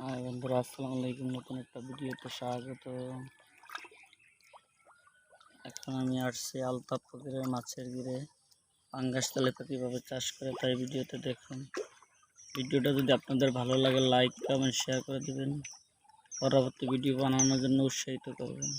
High বন্ধুরা, আসসালামু আলাইকুম। নতুন একটা ভিডিওতে স্বাগত। এখন আমি আসছি আলতাপ পুকুরের মাছের গিরে পাঙ্গাস তেলাপিয়া কীভাবে চাষ করে তাই ভিডিওতে দেখুন। ভিডিওটা যদি আপনাদের ভালো লাগে লাইক কমেন্ট শেয়ার করে দেবেন, পরবর্তী ভিডিও বানানোর জন্য উৎসাহিত করবেন।